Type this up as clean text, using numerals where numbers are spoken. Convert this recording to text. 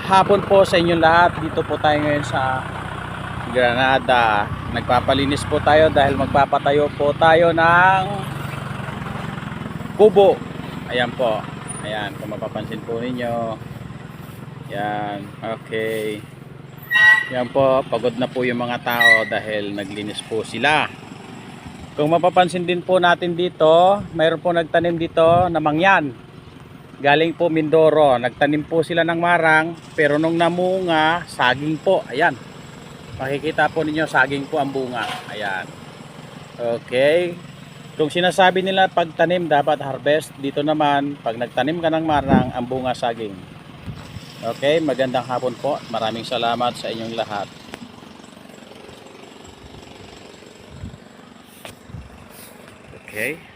hapon po sa inyong lahat. Dito po tayo ngayon sa Granada. Nagpapalinis po tayo dahil magpapatayo po tayo ng kubo. Ayan po. Ayan, kung mapapansin po ninyo. Ayan, okay. Ayan po, pagod na po yung mga tao dahil naglinis po sila. Kung mapapansin din po natin dito, mayroon po nagtanim dito na mangyan. Galing po Mindoro, nagtanim po sila ng marang, pero nung namunga, saging po. Ayan, makikita po ninyo, saging po ang bunga. Ayan, okay. Kung sinasabi nila pagtanim dapat harvest, dito naman pag nagtanim ka ng marang, ang bunga saging. Okay, magandang hapon po, maraming salamat sa inyong lahat. Okay.